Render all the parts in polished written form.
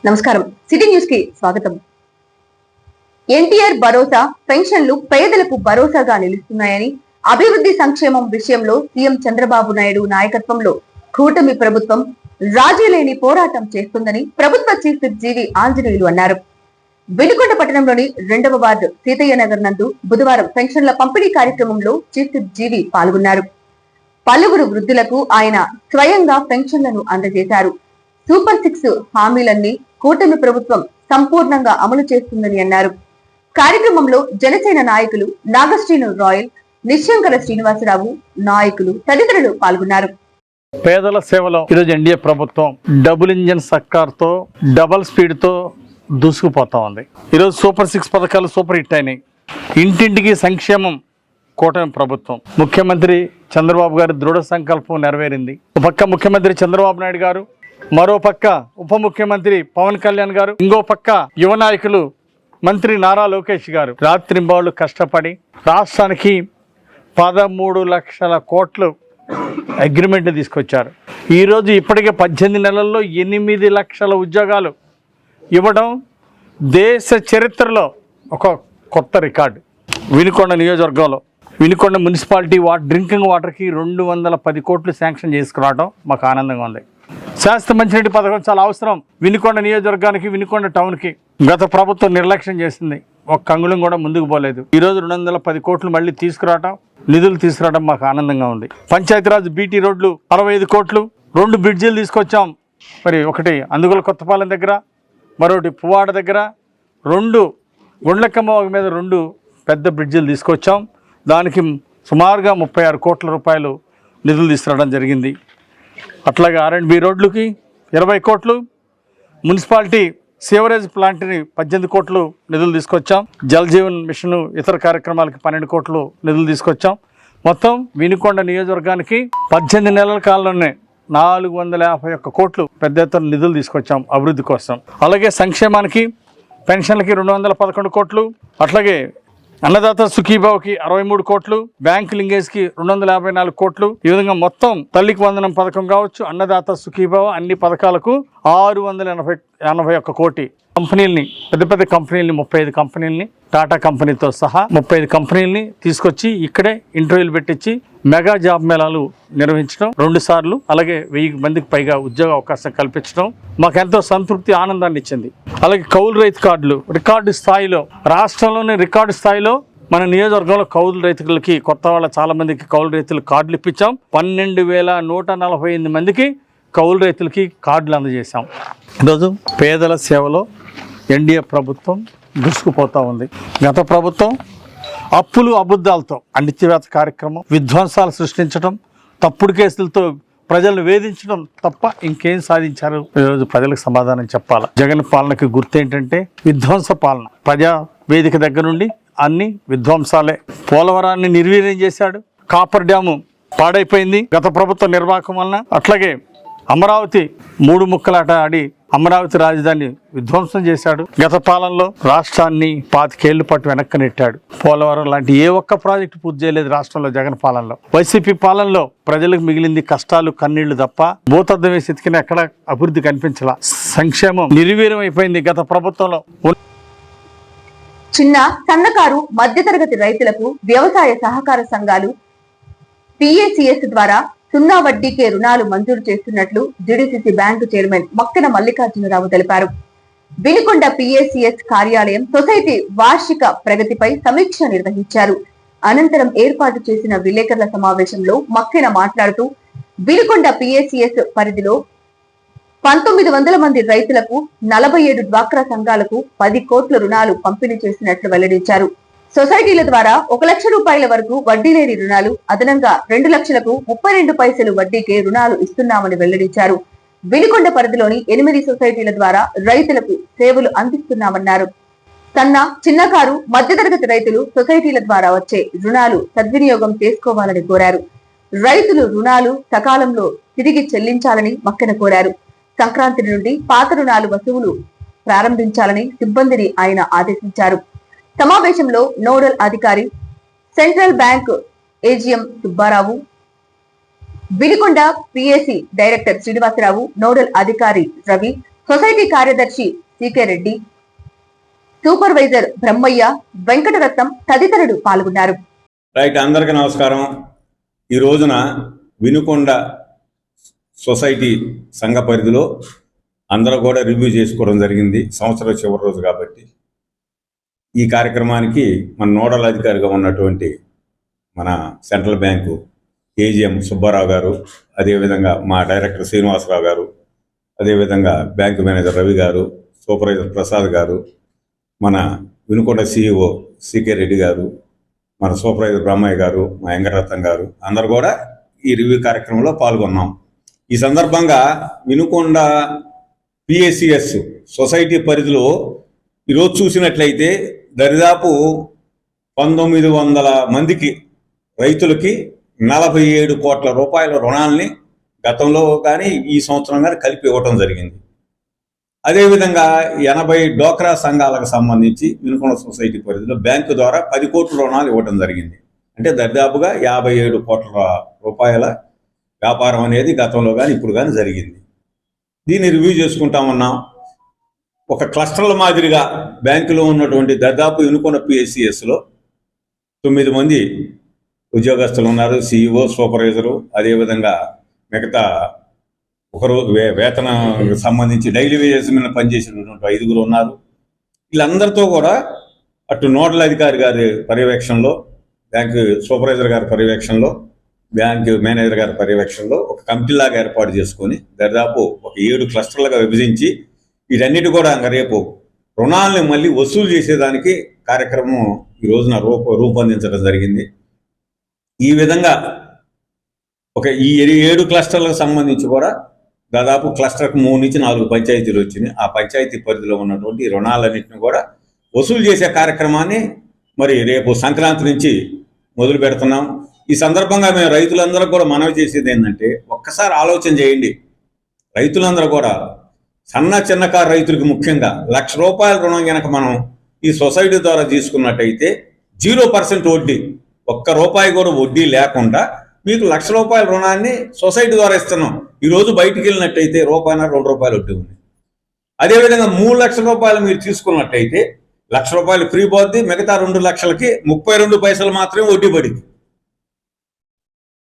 నమస్కారం. City news కి స్వాగతం. ఎన్టీఆర్ భరోసా పెన్షన్లు పేదలకు భరోసాగా నిలుస్తున్నాయని, అభివృద్ధి సంక్షేమం విషయంలో సీఎం చంద్రబాబు నాయుడు నాయకత్వంలో కూటమి ప్రభుత్వం రాజీలేని పోరాటం చేస్తుందని ప్రభుత్వ చీఫ్ విప్ జీవి ఆంజనేయులు అన్నారు. వినుకొండ పట్టణంలోని 2వ వార్డు సీతయ్య నగర్ నందు బుధవారం పెన్షన్ల పంపిణీ కార్యక్రమంలో చీఫ్ విప్ జీవి పాల్గొన్నారు. పలువురు వృద్ధులకు ఆయన స్వయంగా పెన్షన్లను అందజేశారు. సూపర్ 6 హామీలన్నీ కూటమి ప్రభుత్వం సంపూర్ణంగా అమలు చేస్తుందని అన్నారు. కార్యక్రమంలో జనసేన నాయకులు నాగశ్రీను రాయల్, నిశ్శంకర శ్రీనివాసరావు, నాయకులు తదితరులు పాల్గొన్నారు. పేదల సేవలో ఈరోజు ఎన్డీఏ ప్రభుత్వం డబుల్ ఇంజన్ సర్కార్తో డబల్ స్పీడ్తో దూసుకుపోతా ఉంది. ఈరోజు సూపర్ 6 పథకాలు సూపర్ హిట్ అయినాయి. ఇంటింటికి సంక్షేమం కూటమి ప్రభుత్వం. ముఖ్యమంత్రి చంద్రబాబు గారి దృఢ సంకల్పం నెరవేరింది. ఒక పక్క ముఖ్యమంత్రి చంద్రబాబు నాయుడు గారు, మరో పక్క ఉప ముఖ్యమంత్రి పవన్ కళ్యాణ్ గారు, ఇంకో పక్క యువ నాయకులు మంత్రి నారా లోకేష్ గారు రాత్రింబావులు కష్టపడి రాష్ట్రానికి 13 లక్షల కోట్లు అగ్రిమెంట్ తీసుకొచ్చారు. ఈరోజు ఇప్పటికే 18 నెలల్లో 8 లక్షల ఉద్యోగాలు ఇవ్వడం దేశ చరిత్రలో ఒక కొత్త రికార్డు. వినుకొండ నియోజకవర్గంలో వినుకొండ మున్సిపాలిటీ డ్రింకింగ్ వాటర్కి 210 కోట్లు శాంక్షన్ చేసుకురావడం మాకు ఆనందంగా ఉంది. శాస్త్ర మంచినీటి పథకం చాలా అవసరం వినుకొండ నియోజకవర్గానికి, వినుకొండ టౌన్కి. గత ప్రభుత్వం నిర్లక్ష్యం చేసింది, ఒక అంగుళం కూడా ముందుకు పోలేదు. ఈరోజు 210 కోట్లు మళ్ళీ నిధులు తీసుకురావడం మాకు ఆనందంగా ఉంది. పంచాయతీరాజ్ బీటీ రోడ్లు 65 కోట్లు, 2 బ్రిడ్జిలు తీసుకొచ్చాం. మరి ఒకటి అందుగుల కొత్తపాలెం దగ్గర, మరొకటి పువ్వాడ దగ్గర, 2 గుండ్లకమ్మ మీద 2 పెద్ద బ్రిడ్జిలు తీసుకొచ్చాం. దానికి సుమారుగా 36 కోట్ల రూపాయలు నిధులు తీసుకురావడం జరిగింది. అట్లాగే R&B రోడ్లకి 20 కోట్లు, మున్సిపాలిటీ సేవరేజ్ ప్లాంట్ని 18 కోట్లు నిధులు తీసుకొచ్చాం. జల్ జీవన్ మిషన్ ఇతర కార్యక్రమాలకి 12 కోట్లు నిధులు తీసుకొచ్చాం. మొత్తం వినుకొండ నియోజకవర్గానికి 18 నెలల కాలంలోనే 451 కోట్లు పెద్ద ఎత్తున నిధులు తీసుకొచ్చాం అభివృద్ధి కోసం. అలాగే సంక్షేమానికి, పెన్షన్లకి 211 కోట్లు, అట్లాగే అన్నదాత సుఖీభావకి 63 కోట్లు, బ్యాంక్ లింగేజ్కి 254 కోట్లు. ఈ విధంగా మొత్తం తల్లికి వందనం పథకం కావచ్చు, అన్నదాత సుఖీభావ అన్ని పథకాలకు 681 కోటి. కంపెనీలని, పెద్ద పెద్ద కంపెనీలని, 35 కంపెనీలని, టాటా కంపెనీతో సహా 35 కంపెనీలని తీసుకొచ్చి ఇక్కడే ఇంటర్వ్యూలు పెట్టించి మెగా జాబ్ మేళాలు నిర్వహించడం 2 సార్లు, అలాగే 1000 మందికి పైగా ఉద్యోగ అవకాశం కల్పించడం మాకు ఎంతో సంతృప్తి, ఆనందాన్ని ఇచ్చింది. అలాగే కౌలు రైతు కార్డులు రికార్డు స్థాయిలో, రాష్ట్రంలోనే రికార్డు స్థాయిలో మన నియోజకవర్గంలో కౌలు రైతులకి, కొత్త వాళ్ళ చాలా మందికి కౌలు రైతులకు కార్డులు ఇప్పించాం. 12,148 మందికి కౌలు రైతులకి కార్డులు అందజేశాం. ఈరోజు పేదల సేవలో ఎన్డీఏ ప్రభుత్వం దూసుకుపోతూ ఉంది. గత ప్రభుత్వం అప్పులు అబద్ధాలతో అణిచివేత కార్యక్రమం, విధ్వంసాలు సృష్టించడం, తప్పుడు కేసులతో ప్రజలను వేధించడం తప్ప ఇంకేం సాధించారు? ఈరోజు ప్రజలకు సమాధానం చెప్పాలి. జగన్ పాలనకి గుర్తు ఏంటంటే విధ్వంస పాలన. ప్రజా వేదిక దగ్గర నుండి అన్ని విధ్వంసాలే. పోలవరాన్ని నిర్వీర్యం చేశాడు. కాపర్ డ్యాము పాడైపోయింది గత ప్రభుత్వ నిర్వాహకం వలన. అట్లాగే అమరావతి 3 ముక్కలాట ఆడి అమరావతి రాజధాని విధ్వంసం చేశాడు. గత పాలనలో రాష్ట్రాన్ని 25 ఏళ్ల పాటు వెనక్కి నెట్టాడు. పోలవరం లాంటి ఏ ఒక్క ప్రాజెక్టు పూర్తి చేయలేదు రాష్ట్రంలో జగన్ పాలనలో. వైసీపీ పాలనలో ప్రజలకు మిగిలింది కష్టాలు, కన్నీళ్లు తప్ప భూతద్దం వేసి ఎతికిన ఎక్కడ అభివృద్ధి కనిపించాల. సంక్షేమం నిర్వీర్యం అయిపోయింది గత ప్రభుత్వంలో. చిన్న, సన్నకారు, మధ్యతరగతి రైతులకు వ్యవసాయ సహకార సంఘాలు PACS ద్వారా 0 వడ్డీకే రుణాలు మంజూరు చేస్తున్నట్లు GDCC bank chairman Makkena Mallikarjunarao తెలిపారు. వినుకొండ PACS కార్యాలయం సొసైటీ వార్షిక ప్రగతిపై సమీక్ష నిర్వహించారు. అనంతరం ఏర్పాటు చేసిన విలేకరుల సమావేశంలో మక్కెన మాట్లాడుతూ వినుకొండ PACS పరిధిలో 1900 మంది రైతులకు 47 డ్వాక్రా సంఘాలకు 10 కోట్ల రుణాలు పంపిణీ చేసినట్లు వెల్లడించారు. సొసైటీల ద్వారా 1 లక్ష రూపాయల వరకు వడ్డీ లేని రుణాలు, అదనంగా 2 లక్షలకు 32 పైసలు వడ్డీకే రుణాలు ఇస్తున్నామని వెల్లడించారు. వినుకొండ పరిధిలోని 8 సొసైటీల ద్వారా రైతులకు సేవలు అందిస్తున్నామన్నారు. సన్న, చిన్నకారు, మధ్యతరగతి రైతులు సొసైటీల ద్వారా వచ్చే రుణాలు సద్వినియోగం చేసుకోవాలని కోరారు. రైతులు రుణాలు సకాలంలో తిరిగి చెల్లించాలని మక్కెన కోరారు. సంక్రాంతి నుండి పాత రుణాలు వసూలు ప్రారంభించాలని సిబ్బందిని ఆయన ఆదేశించారు. సమావేశంలో నోడల్ అధికారి, central bank AGM Subbarao, Vinukonda PAC director Srinivasarao, nodal అధికారి రవి, సొసైటీ కార్యదర్శి సికే రెడ్డి, సూపర్వైజర్ బ్రహ్మయ్య, వెంకటరత్నం తదితరులు పాల్గొన్నారు. రైట్, అందరికీ నమస్కారం. ఈ రోజున వినుకొండ సొసైటీ సంఘ పరిధిలో అందరూ కూడా రివ్యూ చేసుకోవడం జరిగింది. సంవత్సరం చివరి రోజు కాబట్టి ఈ కార్యక్రమానికి మన నోడల్ అధికారిగా ఉన్నటువంటి మన సెంట్రల్ బ్యాంకు ఏజీఎం సుబ్బారావు గారు, అదేవిధంగా మా డైరెక్టర్ శ్రీనివాసరావు గారు, అదేవిధంగా బ్యాంకు మేనేజర్ రవి గారు, సూపర్వైజర్ ప్రసాద్ గారు, మన వినుకొండ సిఇఓ సికే రెడ్డి గారు, మన సూపర్వైజర్ బ్రహ్మయ్య గారు, మా వెంకటరత్నం గారు అందరు కూడా ఈ రివ్యూ కార్యక్రమంలో పాల్గొన్నాం. ఈ సందర్భంగా వినుకొండ పిఏసిఎస్ సొసైటీ పరిధిలో ఈరోజు చూసినట్లయితే దరిదాపు 1900 మందికి రైతులకి 47 కోట్ల రూపాయల రుణాలని గతంలో కానీ ఈ సంవత్సరం కానీ కలిపి ఇవ్వటం జరిగింది. అదేవిధంగా 80 డోక్రా సంఘాలకు సంబంధించి వినుకొండ సొసైటీ పరిధిలో బ్యాంకు ద్వారా 10 కోట్ల రుణాలు ఇవ్వడం జరిగింది. అంటే దరిదాపుగా 57 కోట్ల రూపాయల వ్యాపారం అనేది గతంలో కానీ ఇప్పుడు కానీ జరిగింది. దీన్ని రివ్యూ చేసుకుంటా ఉన్నాం. ఒక క్లస్టర్ల మాదిరిగా బ్యాంకులో ఉన్నటువంటి దాదాపు వినుకొండ పిఎస్సిఎస్లో 9 మంది ఉద్యోగస్తులు ఉన్నారు. సిఇఓ, సూపర్వైజరు, అదేవిధంగా మిగతా ఒకరు వేతన సంబంధించి డైలీ వేజెస్ మీద పనిచేసినటువంటి 5 ఉన్నారు. వీళ్ళందరితో కూడా అటు నోడల్ అధికారి గారి పర్యవేక్షణలో, బ్యాంకు సూపర్వైజర్ గారి పర్యవేక్షణలో, బ్యాంకు మేనేజర్ గారి పర్యవేక్షణలో ఒక కమిటీలాగా ఏర్పాటు చేసుకొని దాదాపు ఒక 7 క్లస్టర్లుగా విభజించి వీటన్నిటి కూడా రేపు రుణాలను మళ్ళీ వసూలు చేసేదానికి కార్యక్రమం ఈ రోజున రూపొందించడం జరిగింది. ఈ విధంగా ఈ 7 క్లస్టర్లకు సంబంధించి కూడా దాదాపు క్లస్టర్కు 3 నుంచి 4 పంచాయతీలు వచ్చినాయి. ఆ పంచాయతీ పరిధిలో ఉన్నటువంటి రుణాలన్నింటినీ కూడా వసూలు చేసే కార్యక్రమాన్ని మరి రేపు సంక్రాంతి నుంచి మొదలు పెడుతున్నాం. ఈ సందర్భంగా మేము రైతులందరూ కూడా మనవి చేసేది ఏంటంటే, ఒక్కసారి ఆలోచన చేయండి. రైతులందరూ కూడా సన్న చిన్నకారు రైతులకు ముఖ్యంగా ₹1,00,000 రుణం కనుక మనం ఈ సొసైటీ ద్వారా తీసుకున్నట్టయితే 0% వడ్డీ, ₹1 కూడా వడ్డీ లేకుండా మీకు ₹1,00,000 రుణాన్ని సొసైటీ ద్వారా ఇస్తున్నాం. ఈరోజు బయటికి వెళ్ళినట్టయితే ₹1, ₹2 వడ్డీ ఉంది. అదేవిధంగా ₹3,00,000 మీరు తీసుకున్నట్టయితే ₹1,00,000 ఫ్రీ పోద్ది, మిగతా 2 లక్షలకి 32 పైసలు మాత్రమే వడ్డీ పడింది.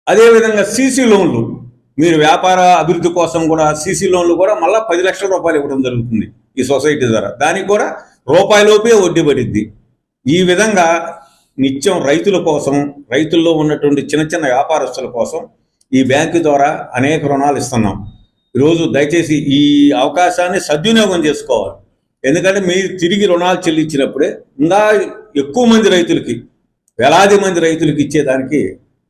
అదేవిధంగా సీసీ లోన్లు, మీరు వ్యాపార అభివృద్ధి కోసం కూడా సీసీ లోన్లు కూడా మళ్ళీ ₹10 లక్షల ఇవ్వడం జరుగుతుంది ఈ సొసైటీ ద్వారా. దానికి కూడా ₹1 వడ్డీ పడిద్ది. ఈ విధంగా నిత్యం రైతుల కోసం, రైతుల్లో ఉన్నటువంటి చిన్న చిన్న వ్యాపారస్తుల కోసం ఈ బ్యాంకు ద్వారా అనేక రుణాలు ఇస్తున్నాం. ఈరోజు దయచేసి ఈ అవకాశాన్ని సద్వినియోగం చేసుకోవాలి. ఎందుకంటే మీరు తిరిగి రుణాలు చెల్లించినప్పుడే ఇంకా ఎక్కువ మంది రైతులకి, వేలాది మంది రైతులకి ఇచ్చేదానికి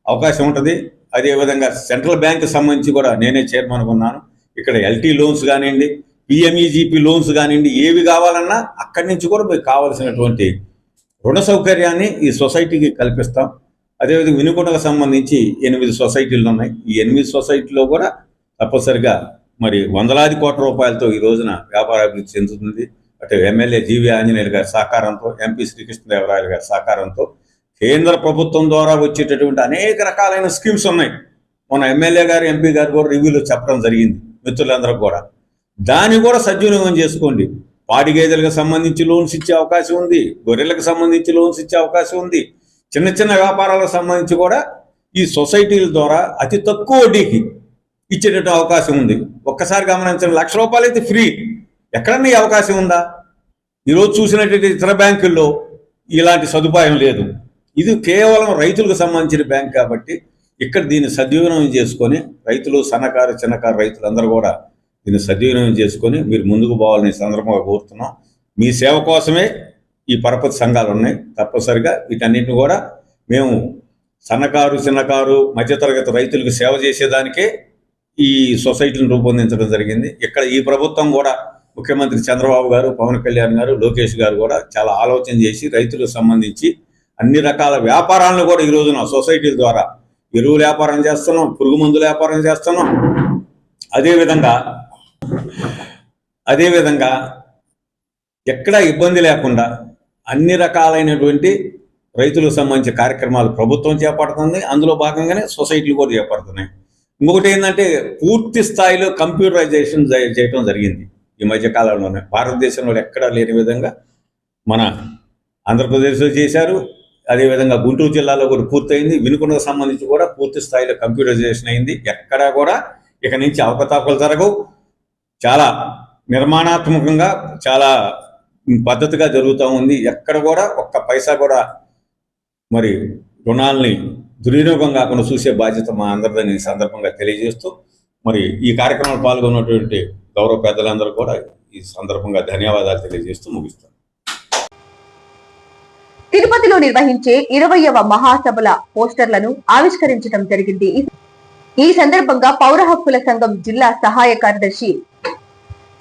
అవకాశం ఉంటుంది. అదేవిధంగా సెంట్రల్ బ్యాంకు సంబంధించి కూడా నేనే చైర్మన్ ఉన్నాను. ఇక్కడ ఎల్టీ లోన్స్ కానివ్వండి, పిఎంఈజీపీ లోన్స్ కానివ్వండి, ఏవి కావాలన్నా అక్కడి నుంచి కూడా మీకు కావాల్సినటువంటి రుణ సౌకర్యాన్ని ఈ సొసైటీకి కల్పిస్తాం. అదేవిధంగా వినుకొండకు సంబంధించి 8 సొసైటీలు ఉన్నాయి. ఈ 8 సొసైటీలో కూడా తప్పనిసరిగా మరి వందలాది కోట్ల రూపాయలతో ఈ రోజున వ్యాపార అభివృద్ధి చెందుతుంది. అటు ఎమ్మెల్యే జీవి ఆంజనేయులు గారి సహకారంతో, ఎంపీ శ్రీకృష్ణదేవరాయలు గారి సహకారంతో, కేంద్ర ప్రభుత్వం ద్వారా వచ్చేటటువంటి అనేక రకాలైన స్కీమ్స్ ఉన్నాయి. మన ఎమ్మెల్యే గారు, ఎంపీ గారు కూడా రివ్యూలో చెప్పడం జరిగింది మిత్రులందరూ కూడా. దాన్ని కూడా సద్వినియోగం చేసుకోండి. పాడి గేదెలకు సంబంధించి లోన్స్ ఇచ్చే అవకాశం ఉంది, గొర్రెలకు సంబంధించి లోన్స్ ఇచ్చే అవకాశం ఉంది. చిన్న చిన్న వ్యాపారాలకు సంబంధించి కూడా ఈ సొసైటీల ద్వారా అతి తక్కువ వడ్డీకి ఇచ్చేటట్టు అవకాశం ఉంది. ఒక్కసారి గమనించండి, ₹1,00,000 అయితే ఫ్రీ. ఎక్కడన్నా ఈ అవకాశం ఉందా? ఈరోజు చూసినటువంటి ఇతర బ్యాంకుల్లో ఇలాంటి సదుపాయం లేదు. ఇది కేవలం రైతులకు సంబంధించిన బ్యాంక్ కాబట్టి ఇక్కడ దీన్ని సద్వినియోగం చేసుకొని రైతులు, సన్నకారు చిన్నకారు రైతులందరూ కూడా దీన్ని సద్వినియోగం చేసుకొని మీరు ముందుకు పోవాలని సందర్భంగా కోరుతున్నాం. మీ సేవ కోసమే ఈ పరపతి సంఘాలు ఉన్నాయి. తప్పనిసరిగా వీటన్నిటిని కూడా మేము సన్నకారు చిన్నకారు మధ్యతరగతి రైతులకు సేవ చేసేదానికే ఈ సొసైటీని రూపొందించడం జరిగింది. ఇక్కడ ఈ ప్రభుత్వం కూడా ముఖ్యమంత్రి చంద్రబాబు గారు, పవన్ కళ్యాణ్ గారు, లోకేష్ గారు కూడా చాలా ఆలోచన చేసి రైతులకు సంబంధించి అన్ని రకాల వ్యాపారాలను కూడా ఈ రోజున సొసైటీల ద్వారా ఎరువుల వ్యాపారం చేస్తున్నాం, పురుగు మందుల వ్యాపారం చేస్తున్నాం. అదేవిధంగా ఎక్కడా ఇబ్బంది లేకుండా అన్ని రకాలైనటువంటి రైతులకు సంబంధించిన కార్యక్రమాలు ప్రభుత్వం చేపడుతుంది. అందులో భాగంగానే సొసైటీలు కూడా చేపడుతున్నాయి. ఇంకొకటి ఏంటంటే పూర్తి స్థాయిలో కంప్యూటరైజేషన్ చేయడం జరిగింది. ఈ మధ్య కాలంలోనే. భారతదేశంలో ఎక్కడా లేని విధంగా మన ఆంధ్రప్రదేశ్లో చేశారు. అదేవిధంగా గుంటూరు జిల్లాలో కూడా పూర్తయింది. వినుకొండకు సంబంధించి కూడా పూర్తి స్థాయిలో కంప్యూటరైజేషన్ అయింది. ఎక్కడా కూడా ఇక నుంచి అవకతవకలు జరగవు. చాలా నిర్మాణాత్మకంగా చాలా పద్ధతిగా జరుగుతూ ఉంది. ఎక్కడ కూడా ఒక్క పైసా కూడా మరి రుణాలని దుర్వినియోగం కాకుండా చూసే బాధ్యత మా అందరిదని ఈ సందర్భంగా తెలియజేస్తూ, మరి ఈ కార్యక్రమంలో పాల్గొన్నటువంటి గౌరవ పెద్దలందరూ కూడా ఈ సందర్భంగా ధన్యవాదాలు తెలియజేస్తూ ముగిస్తాను. తిరుపతిలో నిర్వహించే 20వ మహాసభల పోస్టర్లను ఆవిష్కరించడం జరిగింది. ఈ సందర్భంగా పౌర హక్కుల సంఘం జిల్లా సహాయ కార్యదర్శి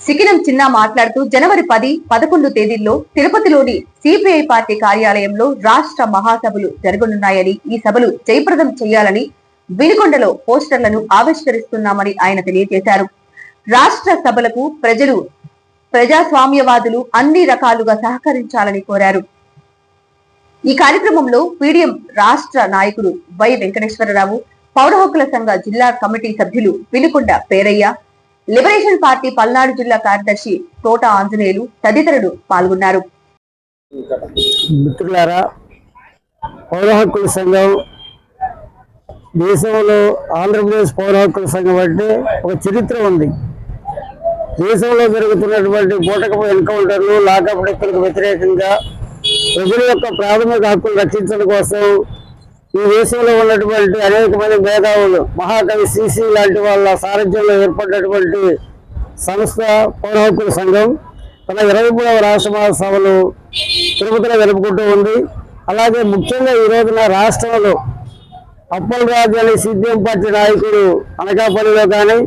సికినం చిన్న మాట్లాడుతూ జనవరి 10, 11 తేదీల్లో తిరుపతిలోని సిపిఐ పార్టీ కార్యాలయంలో రాష్ట్ర మహాసభలు జరగనున్నాయని, ఈ సభలు జయప్రదం చేయాలని వినుకొండలో పోస్టర్లను ఆవిష్కరిస్తున్నామని ఆయన తెలియజేశారు. రాష్ట్ర సభలకు ప్రజలు, ప్రజాస్వామ్యవాదులు అన్ని రకాలుగా సహకరించాలని కోరారు. ఈ కార్యక్రమంలో పీడీఎం రాష్ట్ర నాయకుడు వై వెంకటేశ్వరరావు, పౌర హక్కుల సంఘ జిల్లా కమిటీ సభ్యులు వినుకొండ పేరయ్య, లిబరేషన్ పార్టీ పల్నాడు జిల్లా కార్యదర్శి తోట ఆంజనేయులు తదితరులు పాల్గొన్నారు. మిత్రులారా, పౌర హక్కుల సంఘం దేశంలో ఆంధ్రప్రదేశ్ పౌర హక్కుల సంఘం అంటే ఒక చరిత్ర ఉంది. దేశంలో జరుగుతున్నటువంటి బూటకపు ఎన్కౌంటర్లు, లాకప్ డెత్తులకు వ్యతిరేకంగా ప్రజల యొక్క ప్రాథమిక హక్కులు రక్షించడం కోసం ఈ దేశంలో ఉన్నటువంటి అనేక మంది మేధావులు, మహాకవి సిసి లాంటి వాళ్ళ సారథ్యంలో ఏర్పడినటువంటి సంస్థ పౌర హక్కుల సంఘం తన 23వ రాష్ట్ర మహాసభలు తిరుపతిలో జరుపుకుంటూ ఉంది. అలాగే ముఖ్యంగా ఈ రోజున రాష్ట్రంలో అప్పల్ రాజు అనే సిపిఎం పార్టీ నాయకుడు అనకాపల్లిలో కానీ,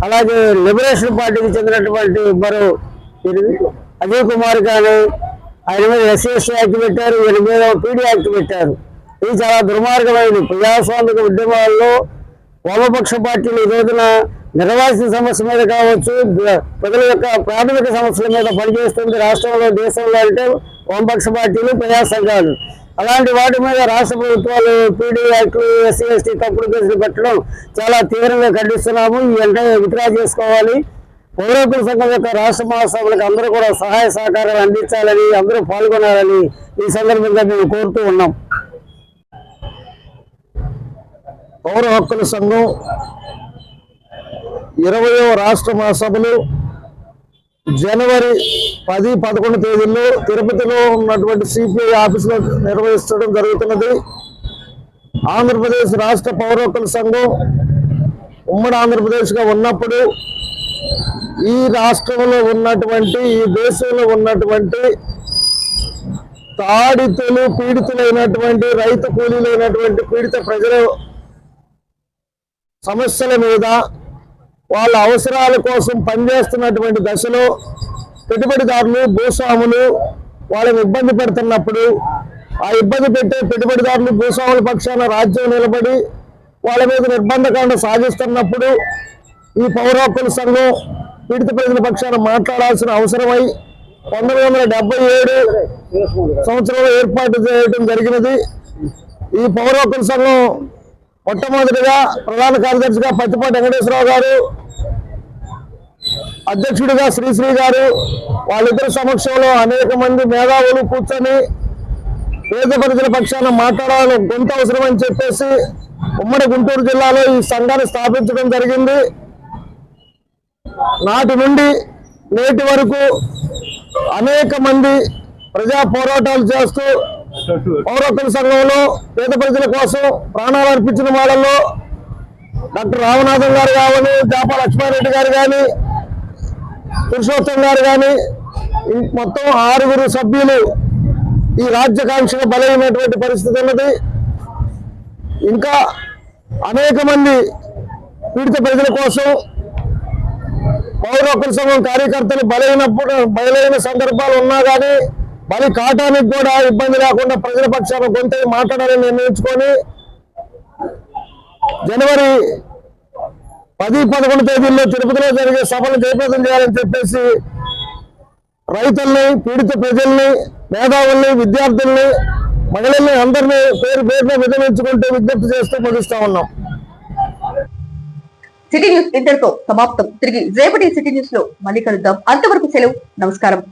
అలాగే లిబరేషన్ పార్టీకి చెందినటువంటి మరో అజయ్ కుమార్ కానీ ఆయన మీద ఎస్సీ యాక్ట్ పెట్టారు, ఈయన మీద పీడీ యాక్ట్ పెట్టారు. ఇది చాలా దుర్మార్గమైనది. ప్రజాస్వామిక ఉద్యమాల్లో వామపక్ష పార్టీలు ఈ రోజున నిర్వాసిత సమస్య మీద కావచ్చు, ప్రజల యొక్క ప్రాథమిక సమస్యల మీద పనిచేస్తుంది. రాష్ట్రంలో, దేశంలో అంటే వామపక్ష పార్టీలు, ప్రజా సంఘాలు. అలాంటి వాటి మీద రాష్ట్ర ప్రభుత్వాలు పీడీ యాక్ట్లు, ఎస్సీ ఎస్టీ తప్పుడు కేసులు పెట్టడం చాలా తీవ్రంగా ఖండిస్తున్నాము. ఈ వెంటనే విత్డ్రా చేసుకోవాలి. పౌర హక్కుల సంఘం యొక్క రాష్ట్ర మహాసభలకు అందరూ కూడా సహాయ సహకారాలు అందించాలని, అందరూ పాల్గొనాలని ఈ సందర్భంగా మేము కోరుతూ ఉన్నాం. పౌర హక్కుల సంఘం 20వ రాష్ట్ర మహాసభలు జనవరి 10, 11 తేదీల్లో తిరుపతిలో ఉన్నటువంటి సిపిఐ ఆఫీసులో నిర్వహించడం జరుగుతున్నది. ఆంధ్రప్రదేశ్ రాష్ట్ర పౌర హక్కుల సంఘం ఉమ్మడి ఆంధ్రప్రదేశ్గా ఉన్నప్పుడు ఈ రాష్ట్రంలో ఉన్నటువంటి, ఈ దేశంలో ఉన్నటువంటి తాడితులు, పీడితులైనటువంటి, రైతు కూలీలైనటువంటి పీడిత ప్రజల సమస్యల మీద, వాళ్ళ అవసరాల కోసం పనిచేస్తున్నటువంటి దశలో పెట్టుబడిదారులు, భూస్వాములు వాళ్ళని ఇబ్బంది పెడుతున్నప్పుడు, ఆ ఇబ్బంది పెట్టే పెట్టుబడిదారులు, భూస్వాముల పక్షాన రాజ్యం నిలబడి వాళ్ళ మీద నిర్బంధకాండ సాగిస్తున్నప్పుడు ఈ పౌర హక్కుల సంఘం పీడిత ప్రజల పక్షాన మాట్లాడాల్సిన అవసరమై 1977 సంవత్సరంలో ఏర్పాటు చేయడం జరిగినది. ఈ పౌర హక్కుల సంఘం మొట్టమొదటిగా ప్రధాన కార్యదర్శిగా పత్తిపాటి వెంకటేశ్వరరావు గారు, అధ్యక్షుడిగా శ్రీశ్రీ గారు, వాళ్ళిద్దరి సమక్షంలో అనేక మంది మేధావులు కూర్చొని పేద ప్రజల పక్షాన మాట్లాడాలని గొంతు అవసరమని చెప్పేసి ఉమ్మడి గుంటూరు జిల్లాలో ఈ సంఘాన్ని స్థాపించడం జరిగింది. నాటి నుండి నేటి వరకు అనేక మంది ప్రజా పోరాటాలు చేస్తూ పౌర హక్కుల సంఘంలో పేద ప్రజల కోసం ప్రాణాలు అర్పించిన వాళ్ళలో డాక్టర్ రామనాథన్ గారు కానీ, జాపా లక్ష్మారెడ్డి గారు కానీ, పురుషోత్తం గారు కానీ, మొత్తం 6 సభ్యులు ఈ రాజ్యాకాంక్షకు బలైనటువంటి పరిస్థితి ఉన్నది. ఇంకా అనేక మంది పీడిత ప్రజల కోసం పౌర హక్కుల సంఘం కార్యకర్తలు బలైన సందర్భాలు ఉన్నా కానీ బలి కాటానికి కూడా ఇబ్బంది లేకుండా ప్రజల పక్షాన గొంతు మాట్లాడాలని నిర్ణయించుకొని జనవరి 10, 11 తేదీల్లో తిరుపతిలో జరిగే సభలు జయప్రదం చేయాలని చెప్పేసి రైతుల్ని, పీడిత ప్రజల్ని, మేధావుల్ని, విద్యార్థుల్ని, మహిళల్ని అందరినీ పేరున విధమించుకుంటూ విజ్ఞప్తి చేస్తూ ముగిస్తా ఉన్నాం. సిటీ న్యూస్ ఇంతటితో సమాప్తం. తిరిగి రేపటి సిటీ న్యూస్ లో మళ్ళీ కలుద్దాం. అంతవరకు సెలవు. నమస్కారం.